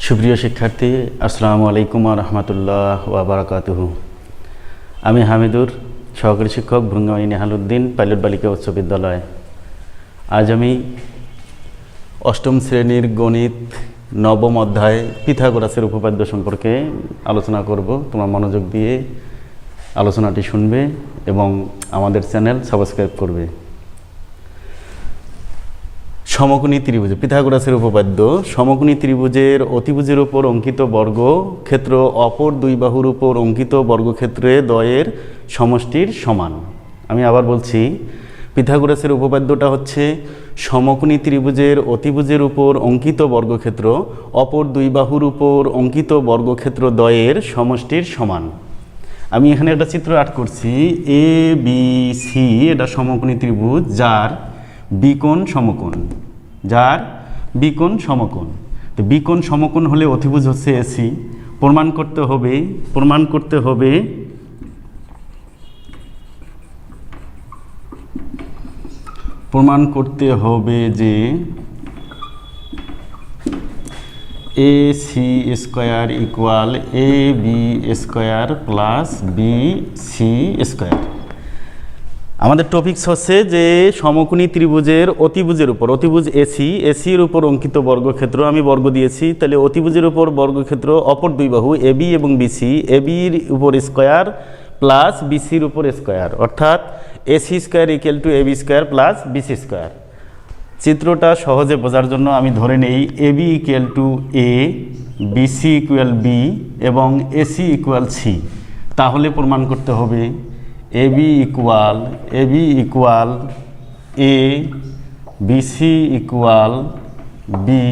সুপ্রিয় শিক্ষার্থী, আসসালামু আলাইকুম ওয়া রাহমাতুল্লাহ ওয়া বারাকাতুহু। আমি হামিদুর, সহকারী শিক্ষক, ভ্রুঙ্গামাই নেহালউদ্দিন, পাইলট বালিকা উচ্চ বিদ্যালয়। আজ আমি অষ্টম শ্রেণীর গণিত নবম অধ্যায় পিথাগোরাসের উপপাদ্য সম্পর্কে আলোচনা করব। তোমরা মনোযোগ দিয়ে আলোচনাটি শুনবে এবং আমাদের চ্যানেল সাবস্ক্রাইব করবে। সমকোণী ত্রিভুজ, পিথাগোরাসের উপপাদ্য। সমকোণী ত্রিভুজের অতিভুজের উপর অঙ্কিত বর্গক্ষেত্র অপর দুই বাহুর উপর অঙ্কিত বর্গক্ষেত্রে দ্বয়ের সমষ্টির সমান। আমি আবার বলছি, পিথাগোরাসের উপপাদ্যটা হচ্ছে সমকোণী ত্রিভুজের অতিভুজের উপর অঙ্কিত বর্গক্ষেত্র অপর দুই বাহুর উপর অঙ্কিত বর্গক্ষেত্র দ্বয়ের সমষ্টির সমান। আমি এখানে একটা চিত্র আর্ট করছি। এ বি সি এটা সমকোণী ত্রিভুজ যার বিকোণ সমকোণ, তো বিকোণ সমকোণ হলে অতিভুজ হচ্ছে এসি। প্রমাণ করতে হবে যে A C square equal A B square plus B C square. আমাদের টপিকস হচ্ছে যে সমকোণী ত্রিভুজের অতিভুজের উপর, অতিভুজ এসির উপর অঙ্কিত বর্গক্ষেত্র, আমি বর্গ দিয়েছি, তাহলে অতিভুজের উপর বর্গক্ষেত্র অপর দুই বাহু এ বি এবং বিসি, এ বির উপর স্কোয়ার প্লাস বিসির উপর স্কোয়ার, অর্থাৎ AC square equal to A B square plus BC square. চিত্রটা সহজে বোঝার জন্য আমি ধরে নেই A B equal to A, BC equal B এবং এসি ইকুয়াল সি। তাহলে প্রমাণ করতে হবে A B equal A, BC equal B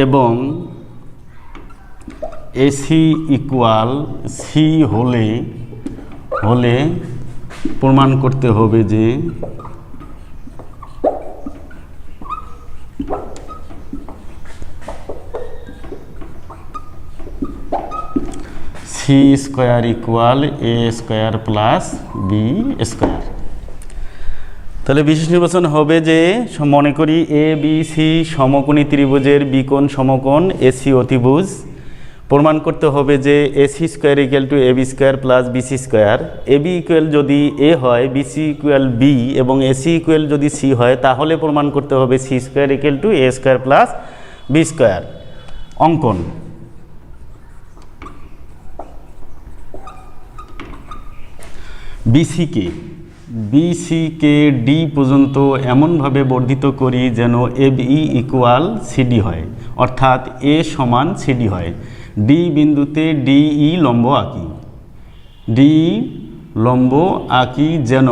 এবং এসি ইকুয়াল সি হলে প্রমাণ করতে হবে যে C square equal A square plus B square. তাহলে বিশেষ নির্বাচন হবে যে মনে করি এ বি সি সমকোণী ত্রিভুজের বিকোণ সমকোণ এসি অতিভুজ। প্রমাণ করতে হবে যে A C square equal to A B square plus BC square. A B equal যদি এ হয়, বিসি ইকুয়াল বি এবং এসি ইকুয়াল যদি সি হয়, তাহলে প্রমাণ করতে হবে C square equal to A square plus B square. অঙ্কন: বিসিকে ডি পর্যন্ত এমনভাবে বর্ধিত করি যেন এ বি ইকুয়াল সিডি হয়, অর্থাৎ এ সমান সিডি হয়। ডি বিন্দুতে ডিই লম্ব আঁকি যেন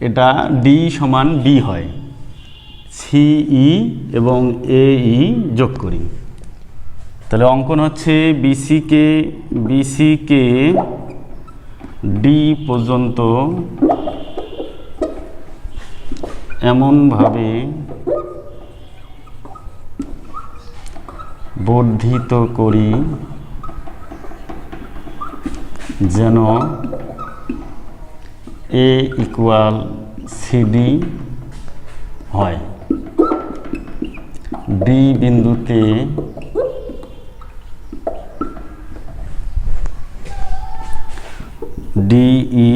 এটা ডি সমান বি হয়। সিই এবং এই যোগ করি। তাহলে অঙ্কন হচ্ছে বিসিকে ডি পর্যন্ত এমনভাবে বর্ধিত করি যেন এ ইকুয়াল সিডি হয়। ডি বিন্দুতে ডিই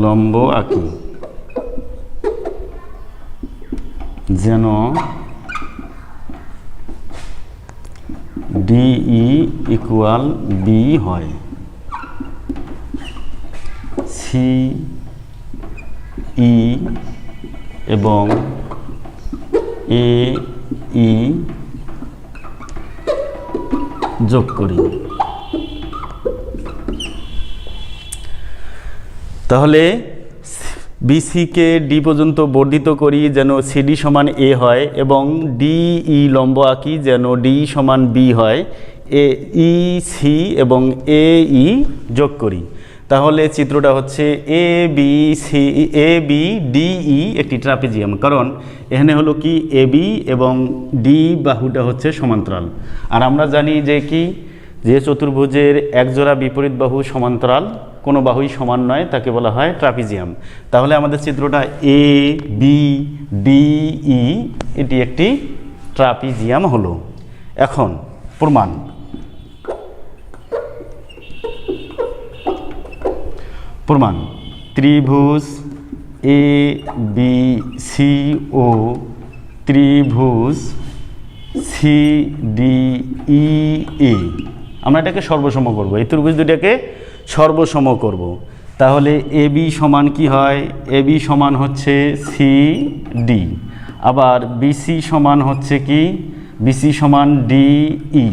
লম্ব আঁকি যেন ডিই ইকুয়াল বি হয়। সিই এবং এই যোগ করি। তাহলে বিসিকে ডি পর্যন্ত বর্ধিত করি যেন সিডি সমান এ হয় এবং ডিই লম্ব আঁকি যেন ডি সমান বি হয়। ই সি এবং এই যোগ করি। তাহলে চিত্রটা হচ্ছে এ বি ডিই একটি ট্রাপিজিয়াম, কারণ এখানে হলো কি এ বি এবং ডি বাহুটা হচ্ছে সমান্তরাল। আর আমরা জানি যে কি যে চতুর্ভুজের একজোড়া বিপরীত বাহু সমান্তরাল, কোনো বাহুই সমান নয়, তাকে বলা হয় ট্রাপিজিয়াম। তাহলে আমাদের চিত্রটা এ বি ডি ই এটি একটি ট্রাপিজিয়াম হলো। এখন প্রমাণ। ত্রিভুজ এ বি সি ও ত্রিভুজ সি ডি ই এ, আমরা এটাকে সর্বসম করব, এই ত্রিভুজ দুটাকে সর্বসম করব। তাহলে এ বি সমান কি হয়? এ বি সমান হচ্ছে সি ডি, আবার বিসি সমান হচ্ছে কি? বিসি সমান ডি ই,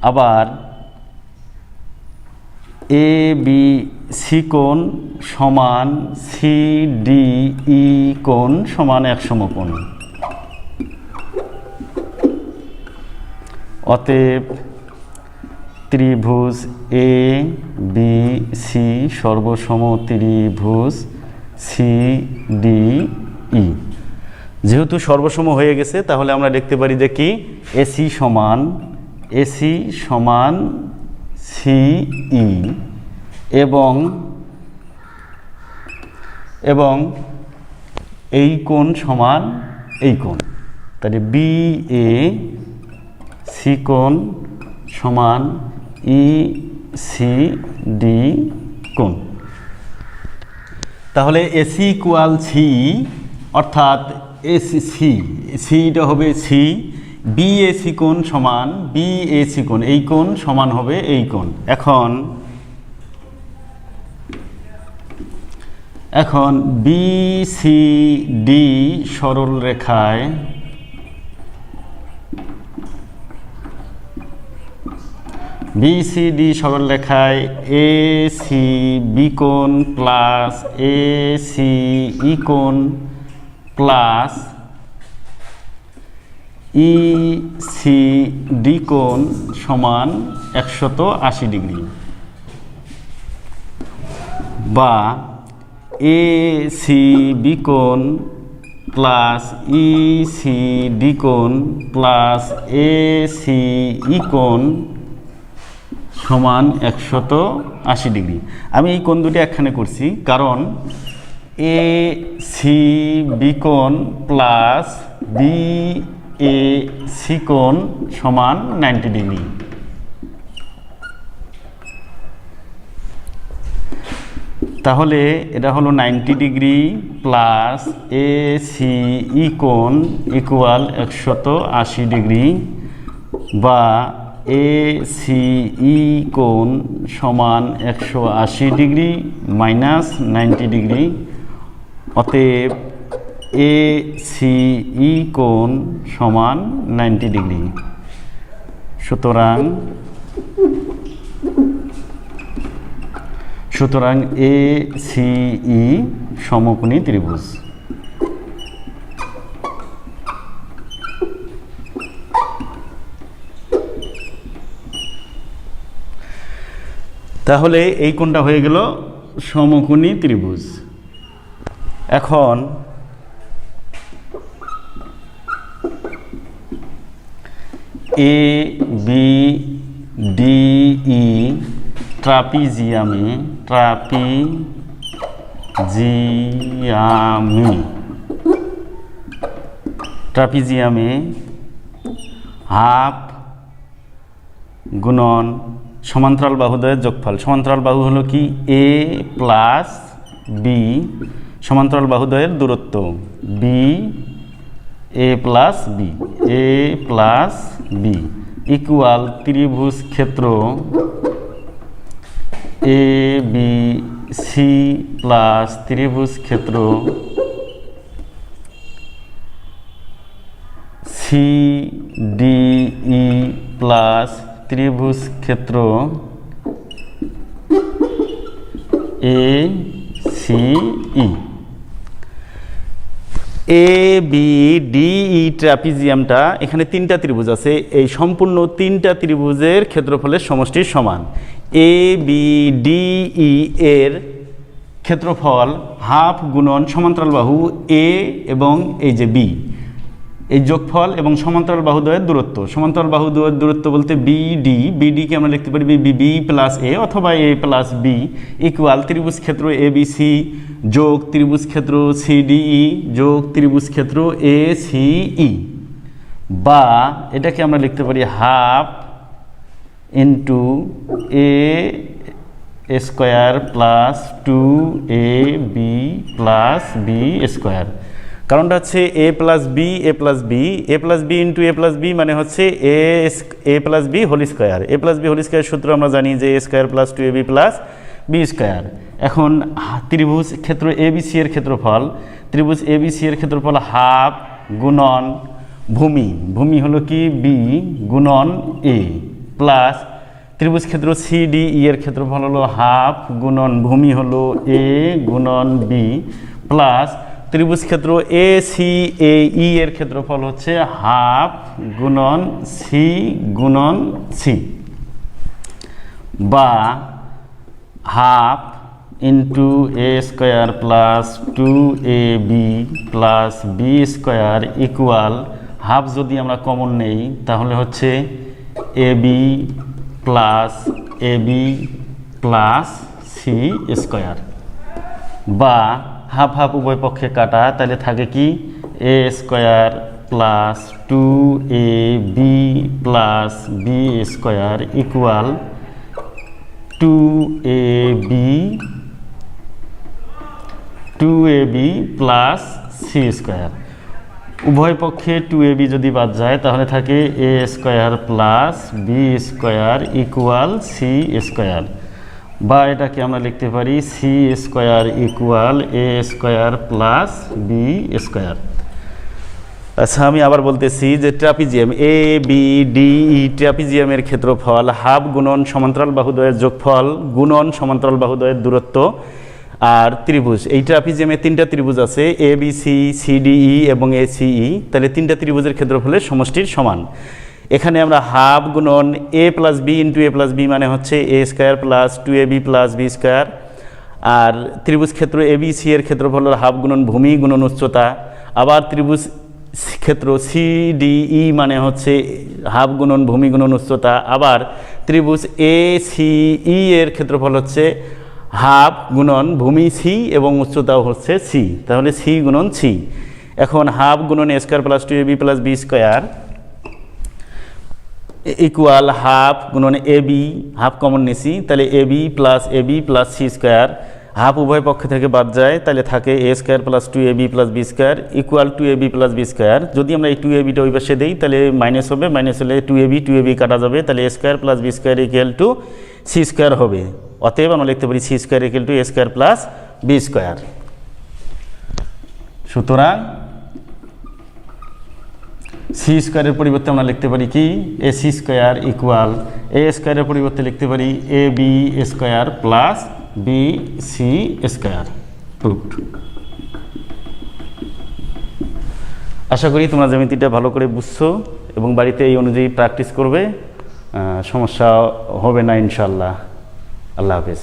আবার এ বি সি কোণ সমান সি ডি ই কোণ সমান এক সমকোণ। অতএব ত্রিভুজ এ বি সি সর্বসম ত্রিভুজ সি ডি ই। যেহেতু সর্বসম হয়ে গেছে তাহলে আমরা লিখতে পারি যে কি? এসি সমান সিই এবং এই কোণ সমান এই কোণ। তাহলে বি এ সি কোণ সমান ই সি ডি কোণ। তাহলে এসি ইকুয়াল সি, অর্থাৎ সিটা হবে সি, বি এ সি কোণ সমান বি এ সি কোণ, এই কোণ সমান হবে এই কোণ। এখন বি সি ডি সরল রেখায় এ সি বি কোণ প্লাস এ সি ই কোণ প্লাস ই সি ডি কোণ সমান 180 ডিগ্রি, বা এ সি বি কোণ প্লাস ই সি ডি কোণ প্লাস এ সি ই কোণ সমান 180 ডিগ্রি। আমি এই কোণ দুটি একখানে করছি কারণ এ সি বি কোণ প্লাস বি এ সি কোণ সমান 90 ডিগ্রি। তাহলে এটা হলো 90 degree plus A C E কোণ ইকুয়াল 180 ডিগ্রি, বা এ সি ই কোণ সমান 180 ডিগ্রি মাইনাস 90 ডিগ্রি। অতএব এ সি ই কোণ সমান 90 ডিগ্রি। সুতরাং এ সি ই সমকোণী ত্রিভুজ। তাহলে এই কোণটা হয়ে গেল সমকোণী ত্রিভুজ। এখন এ বি ডি ই ট্রাপিজিয়ামে হাফ গুণন সমান্তরাল বাহুদ্বয়ের যোগফল। সমান্তরাল বাহু হলো কি? এ প্লাস বি, সমান্তরাল বাহুদ্বয়ের দূরত্ব B A plus B equal ত্রিভুজ ক্ষেত্র এ বি সি প্লাস ত্রিভুজ ক্ষেত্র সি ডি ই প্লাস ত্রিভুজ ক্ষেত্র A C E. A B D E ট্রাপিজিয়ামটা, এখানে তিনটা ত্রিভুজ আছে, এই সম্পূর্ণ তিনটা ত্রিভুজের ক্ষেত্রফলের সমষ্টির সমান। এ বি ডি ই এর ক্ষেত্রফল হাফ গুণন সমান্তরাল বাহু এ এবং এই যে বি, এই যোগফল এবং সমান্তরাল বাহুদ্বয়ের দূরত্ব। সমান্তরাল বাহুদ্বয়ের দূরত্ব বলতে বিডিকে আমরা লিখতে পারি বি প্লাস এ অথবা এ প্লাস বি ইকুয়াল ত্রিভুজ ক্ষেত্র এ বি সি যোগ ত্রিভুজ ক্ষেত্র সিডিই যোগ ত্রিভুজ ক্ষেত্র এ সিই, বা এটাকে আমরা লিখতে পারি হাফ ইন্টু এ square plus 2ab plus B square. কারণটা হচ্ছে A plus B into A plus B মানে হচ্ছে A plus B whole square. A plus B whole square সূত্র আমরা জানি যে A square plus 2ab plus B square. এখন ত্রিভুজ ক্ষেত্র এবিসি এর ক্ষেত্রফল, ত্রিভুজ এবিসি এর ক্ষেত্রফল হাফ গুণন ভূমি হলো কি বি গুণন এ প্লাস ত্রিভুজ ক্ষেত্র সিডিই এর ক্ষেত্রফল হলো হাফ গুণন ভূমি হলো এ গুণন বি প্লাস ত্রিভুজ ক্ষেত্র এ সি এই এর ক্ষেত্রফল হচ্ছে হাফ গুণন সি গুণন সি, বা হাফ ইন্টু এ square plus 2ab plus B square equal half যদি আমরা কমন নেই তাহলে হচ্ছে এবি প্লাস সি স্কোয়ার, বা হাফ হাফ উভয় পক্ষে কাটা, তাহলে থাকে কি a square plus 2ab plus B square equal 2ab plus c square. উভয় পক্ষে 2ab যদি বাদ যায় তাহলে থাকে a square plus B square equal c square, বা এটাকে আমরা লিখতে পারি c square equal A square plus B square. আচ্ছা, আমি আবার বলতেছি যে ট্রাপিজিয়াম এ বি ডি ই ট্রাপিজিয়ামের ক্ষেত্রফল হাফ গুণন সমান্তরাল বাহুদ্বয়ের যোগফল গুণন সমান্তরাল বাহুদ্বয়ের দূরত্ব। আর ত্রিভুজ, এই ট্রাপিজিয়ামে তিনটা ত্রিভুজ আছে এ বি সি সিডিই এবং এ সিই, তাহলে তিনটা ত্রিভুজের ক্ষেত্রফলের সমষ্টির সমান। এখানে আমরা হাফ গুণন a plus B into A plus B মানে হচ্ছে a square plus 2ab plus B square, আর ত্রিভুজ ক্ষেত্র এ বি সি এর ক্ষেত্রফল হাফ গুণন ভূমি গুণন উচ্চতা, আবার ত্রিভুজ ক্ষেত্র সিডিই মানে হচ্ছে হাফ গুণন ভূমি গুণন উচ্চতা, আবার ত্রিভুজ এ সিই এর ক্ষেত্রফল হচ্ছে হাফ গুণন ভূমি সি এবং উচ্চতাও হচ্ছে সি, তাহলে সি গুণন সি। এখন হাফ গুণন a square plus 2ab plus B square equal half গুণন এবি, হাফ কমন নিছি তাহলে ab plus c square, half উভয় পক্ষ থেকে বাদ যায় তাহলে থাকে a square plus 2ab plus B square equal 2ab plus B square. যদি আমরা এই 2abটা ওই পাশে দিই তাহলে মাইনাস হবে, মাইনাস হলে 2ab কাটা যাবে, তাহলে a square plus B square equal to c square হবে। অতএব আমরা লিখতে পারি c square equal to A square plus B square. সুতরাং সি স্কোয়ারের পরিবর্তে আমরা লিখতে পারি কি a C square equal a স্কোয়ারের পরিবর্তে লিখতে পারি a B square plus B C square. Proved. আশা করি তোমরা জ্যামিতিটা ভালো করে বুঝছো এবং বাড়িতে এই অনুযায়ী প্র্যাকটিস করবে, সমস্যা হবে না ইনশাআল্লাহ। আল্লাহ হাফেজ।